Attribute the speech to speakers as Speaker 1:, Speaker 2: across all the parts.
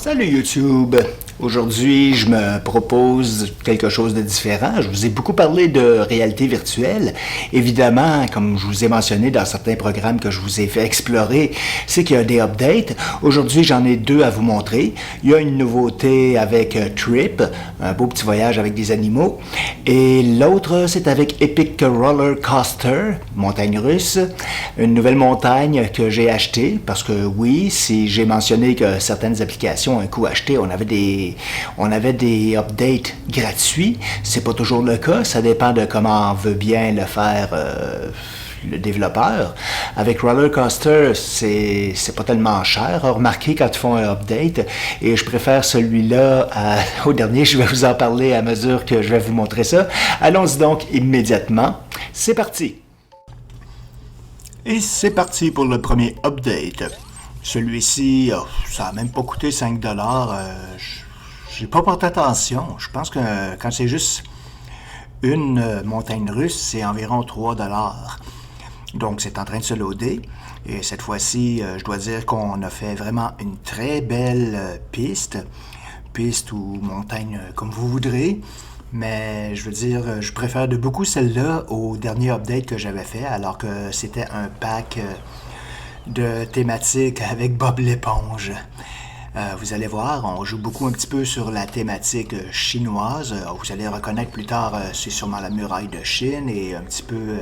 Speaker 1: Salut YouTube! Aujourd'hui, je me propose quelque chose de différent. Je vous ai beaucoup parlé de réalité virtuelle. Évidemment, comme je vous ai mentionné dans certains programmes que je vous ai fait explorer, c'est qu'il y a des updates. Aujourd'hui, j'en ai deux à vous montrer. Il y a une nouveauté avec Trip, un beau petit voyage avec des animaux. Et l'autre, c'est avec Epic Roller Coaster, montagne russe. Une nouvelle montagne que j'ai achetée parce que oui, si j'ai mentionné que certaines applications, un coup achetées, on avait des updates gratuits. C'est pas toujours le cas. Ça dépend de comment veut bien le faire le développeur. Avec Roller Coaster, c'est pas tellement cher. Remarquez quand ils font un update. Et je préfère celui-là au dernier. Je vais vous en parler à mesure que je vais vous montrer ça. Allons-y donc immédiatement. C'est parti! Et c'est parti pour le premier update. Celui-ci, ça n'a même pas coûté 5$. J'ai pas porté attention. Je pense que quand c'est juste une montagne russe, c'est environ 3$. Donc, c'est en train de se loader. Et cette fois-ci, je dois dire qu'on a fait vraiment une très belle piste. Piste ou montagne, comme vous voudrez. Mais je veux dire, je préfère de beaucoup celle-là au dernier update que j'avais fait, alors que c'était un pack de thématiques avec Bob l'éponge. Vous allez voir, on joue beaucoup un petit peu sur la thématique chinoise. Vous allez reconnaître plus tard, c'est sûrement la muraille de Chine et un petit peu,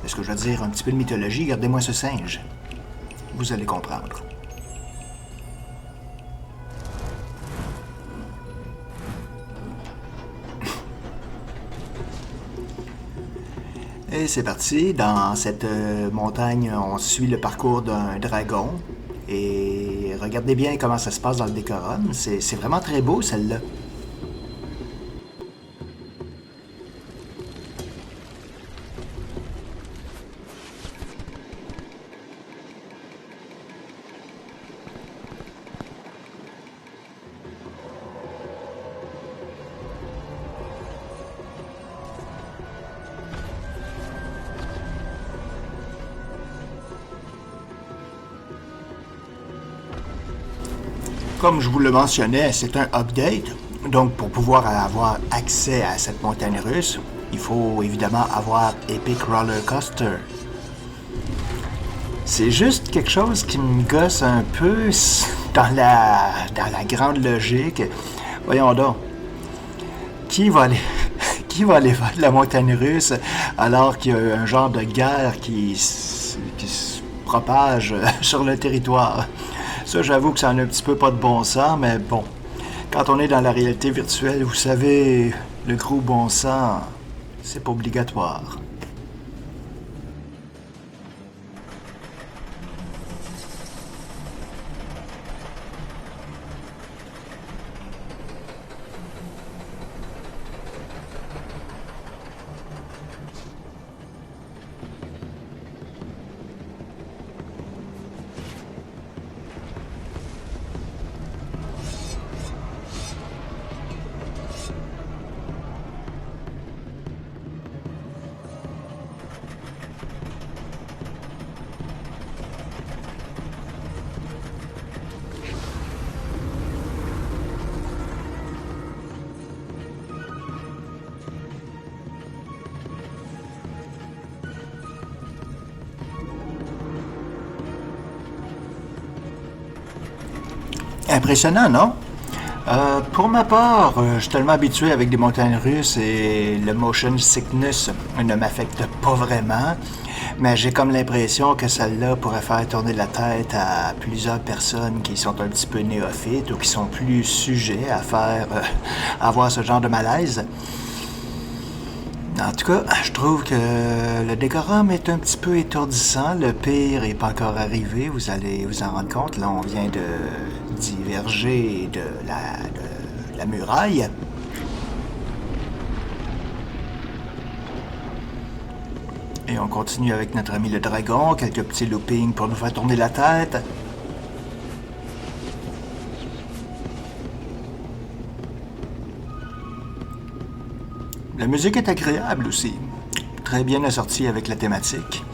Speaker 1: est-ce que je veux dire, un petit peu de mythologie. Gardez-moi ce singe. Vous allez comprendre. Et c'est parti. Dans cette montagne, on suit le parcours d'un dragon. Et regardez bien comment ça se passe dans le décorum. C'est vraiment très beau, celle-là. Comme je vous le mentionnais, c'est un update. Donc, pour pouvoir avoir accès à cette montagne russe, il faut évidemment avoir Epic Roller Coaster. C'est juste quelque chose qui me gosse un peu dans la grande logique. Voyons donc. Qui va aller faire de la montagne russe alors qu'il y a un genre de guerre qui se propage sur le territoire? Ça, j'avoue que ça en a un petit peu pas de bon sens, mais bon. Quand on est dans la réalité virtuelle, vous savez, le gros bon sens, c'est pas obligatoire. Impressionnant, non? Pour ma part, je suis tellement habitué avec des montagnes russes et le motion sickness ne m'affecte pas vraiment, mais j'ai comme l'impression que celle-là pourrait faire tourner la tête à plusieurs personnes qui sont un petit peu néophytes ou qui sont plus sujets à avoir ce genre de malaise. En tout cas, je trouve que le décorum est un petit peu étourdissant. Le pire n'est pas encore arrivé, vous allez vous en rendre compte. Là, on vient de diverger de la muraille. Et on continue avec notre ami le dragon. Quelques petits loopings pour nous faire tourner la tête. La musique est agréable aussi. Très bien assortie avec la thématique.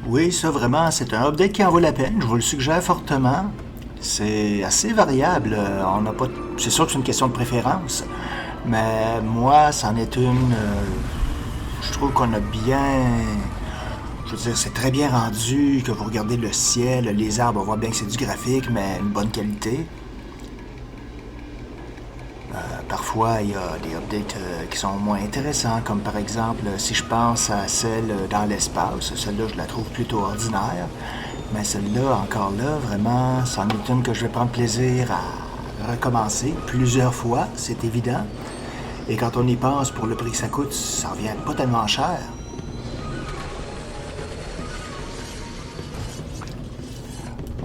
Speaker 1: Oui, ça vraiment, c'est un update qui en vaut la peine. Je vous le suggère fortement. C'est assez variable. On n'a pas. C'est sûr que c'est une question de préférence. Mais moi, c'en est une. Je trouve qu'on a bien. Je veux dire, c'est très bien rendu, que vous regardez le ciel, les arbres, on voit bien que c'est du graphique, mais une bonne qualité. Parfois, il y a des updates qui sont moins intéressants, comme par exemple, si je pense à celle dans l'espace, celle-là, je la trouve plutôt ordinaire. Mais celle-là, encore là, vraiment, c'en est une que je vais prendre plaisir à recommencer plusieurs fois, c'est évident. Et quand on y pense, pour le prix que ça coûte, ça revient pas tellement cher.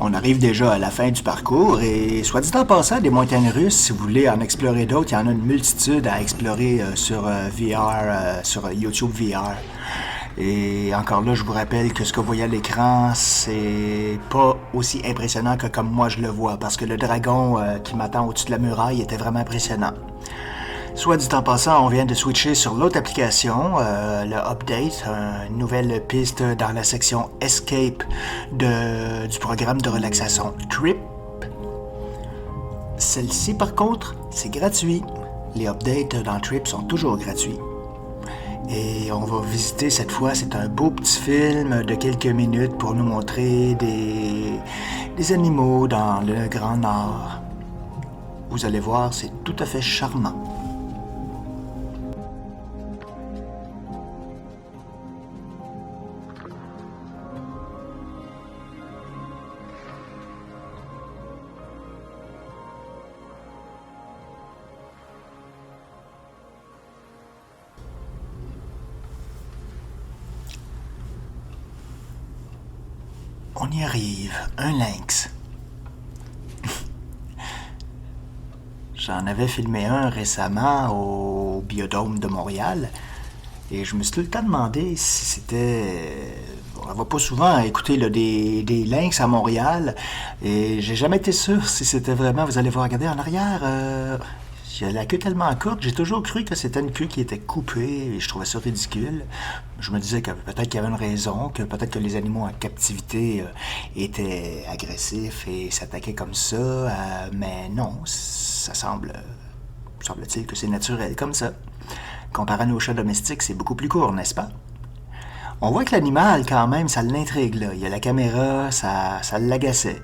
Speaker 1: On arrive déjà à la fin du parcours et, soit dit en passant, des montagnes russes, si vous voulez en explorer d'autres, il y en a une multitude à explorer sur VR, sur YouTube VR. Et encore là, je vous rappelle que ce que vous voyez à l'écran, c'est pas aussi impressionnant que comme moi je le vois, parce que le dragon qui m'attend au-dessus de la muraille était vraiment impressionnant. Soit dit en passant, on vient de switcher sur l'autre application, le Update, une nouvelle piste dans la section Escape du programme de relaxation Trip. Celle-ci, par contre, c'est gratuit. Les updates dans Trip sont toujours gratuits. Et on va visiter cette fois, c'est un beau petit film de quelques minutes pour nous montrer des animaux dans le Grand Nord. Vous allez voir, c'est tout à fait charmant. On y arrive, un lynx. J'en avais filmé un récemment au Biodôme de Montréal et je me suis tout le temps demandé si c'était... On va pas souvent écouter là, des lynx à Montréal et j'ai jamais été sûr si c'était vraiment... Vous allez voir, regardez en arrière, il y a la queue tellement courte, j'ai toujours cru que c'était une queue qui était coupée et je trouvais ça ridicule. Je me disais que peut-être qu'il y avait une raison, que peut-être que les animaux en captivité étaient agressifs et s'attaquaient comme ça, mais non, ça semble-t-il que c'est naturel comme ça. Comparé à nos chats domestiques, c'est beaucoup plus court, n'est-ce pas? On voit que l'animal, quand même, ça l'intrigue, là. Il y a la caméra, ça l'agaçait.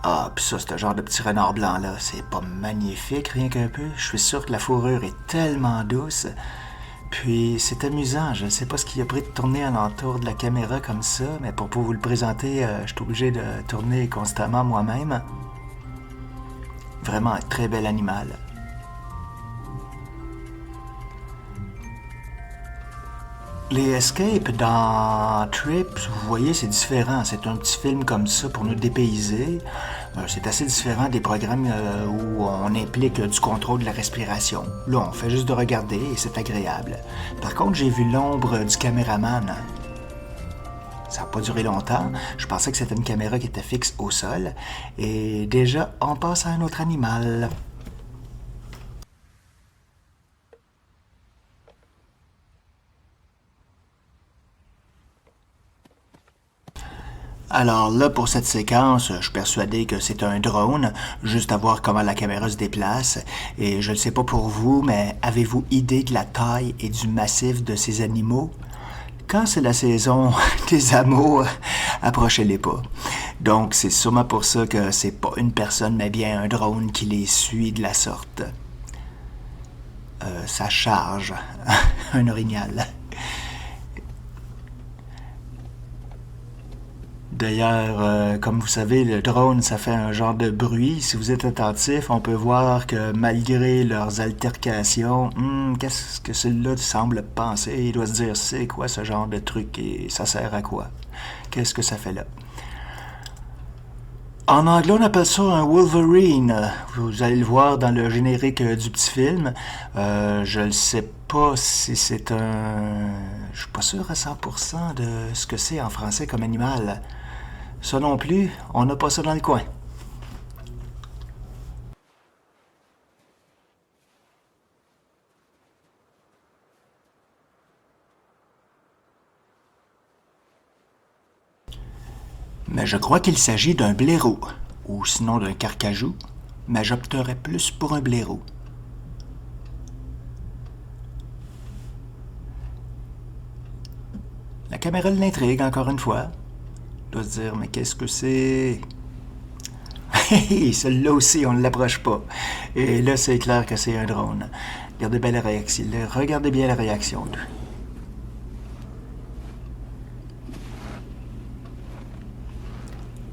Speaker 1: Ah, pis ça, ce genre de petit renard blanc-là, c'est pas magnifique, rien qu'un peu. Je suis sûr que la fourrure est tellement douce. Puis, c'est amusant. Je ne sais pas ce qui a pris de tourner alentour de la caméra comme ça, mais pour vous le présenter, je suis obligé de tourner constamment moi-même. Vraiment un très bel animal. Les escapes dans Trip, vous voyez, c'est différent. C'est un petit film comme ça pour nous dépayser. C'est assez différent des programmes où on implique du contrôle de la respiration. Là, on fait juste de regarder et c'est agréable. Par contre, j'ai vu l'ombre du caméraman. Ça n'a pas duré longtemps. Je pensais que c'était une caméra qui était fixe au sol. Et déjà, on passe à un autre animal. Alors là, pour cette séquence, je suis persuadé que c'est un drone, juste à voir comment la caméra se déplace. Et je ne sais pas pour vous, mais avez-vous idée de la taille et du massif de ces animaux? Quand c'est la saison des amours, approchez-les pas. Donc c'est sûrement pour ça que c'est pas une personne, mais bien un drone qui les suit de la sorte. Ça charge un orignal. D'ailleurs, comme vous savez, le drone, ça fait un genre de bruit. Si vous êtes attentif, on peut voir que malgré leurs altercations, qu'est-ce que celui-là semble penser? Il doit se dire, c'est quoi ce genre de truc et ça sert à quoi? Qu'est-ce que ça fait là? En anglais, on appelle ça un Wolverine. Vous allez le voir dans le générique du petit film. Je ne sais pas si c'est un... Je suis pas sûr à 100% de ce que c'est en français comme animal. Ça non plus, on n'a pas ça dans le coin. Mais je crois qu'il s'agit d'un blaireau, ou sinon d'un carcajou, mais j'opterais plus pour un blaireau. La caméra l'intrigue, encore une fois. Je dois se dire, mais qu'est-ce que c'est? Celui-là aussi, on ne l'approche pas. Et là, c'est clair que c'est un drone. Regardez bien la réaction.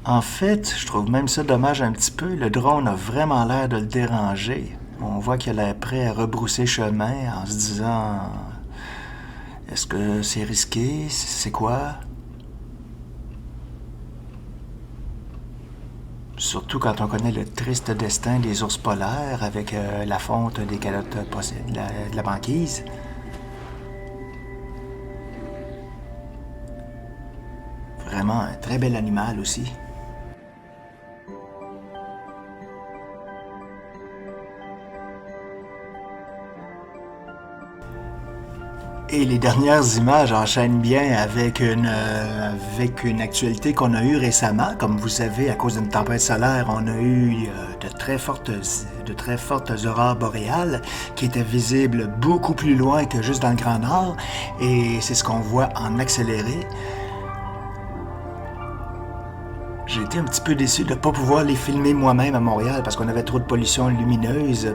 Speaker 1: En fait, je trouve même ça dommage un petit peu. Le drone a vraiment l'air de le déranger. On voit qu'il a l'air prêt à rebrousser chemin en se disant... Est-ce que c'est risqué? C'est quoi? Surtout quand on connaît le triste destin des ours polaires avec la fonte des calottes de la banquise. Vraiment un très bel animal aussi. Et les dernières images enchaînent bien avec une actualité qu'on a eue récemment. Comme vous savez, à cause d'une tempête solaire, on a eu de très fortes aurores boréales qui étaient visibles beaucoup plus loin que juste dans le Grand Nord. Et c'est ce qu'on voit en accéléré. J'ai été un petit peu déçu de ne pas pouvoir les filmer moi-même à Montréal parce qu'on avait trop de pollution lumineuse.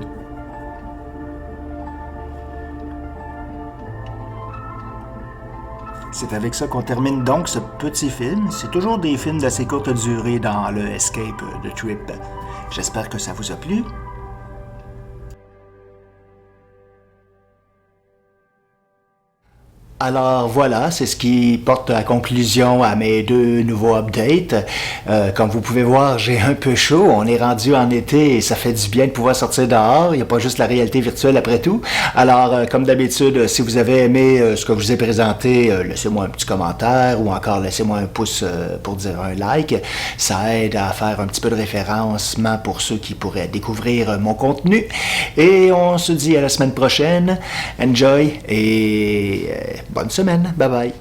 Speaker 1: C'est avec ça qu'on termine donc ce petit film. C'est toujours des films d'assez courte durée dans le Escape de Trip. J'espère que ça vous a plu. Alors voilà, c'est ce qui porte à conclusion à mes 2 nouveaux updates. Comme vous pouvez voir, j'ai un peu chaud. On est rendu en été et ça fait du bien de pouvoir sortir dehors. Il n'y a pas juste la réalité virtuelle après tout. Alors, comme d'habitude, si vous avez aimé ce que je vous ai présenté, laissez-moi un petit commentaire ou encore laissez-moi un pouce pour dire un like. Ça aide à faire un petit peu de référencement pour ceux qui pourraient découvrir mon contenu. Et on se dit à la semaine prochaine. Enjoy et bonne semaine. Bye bye.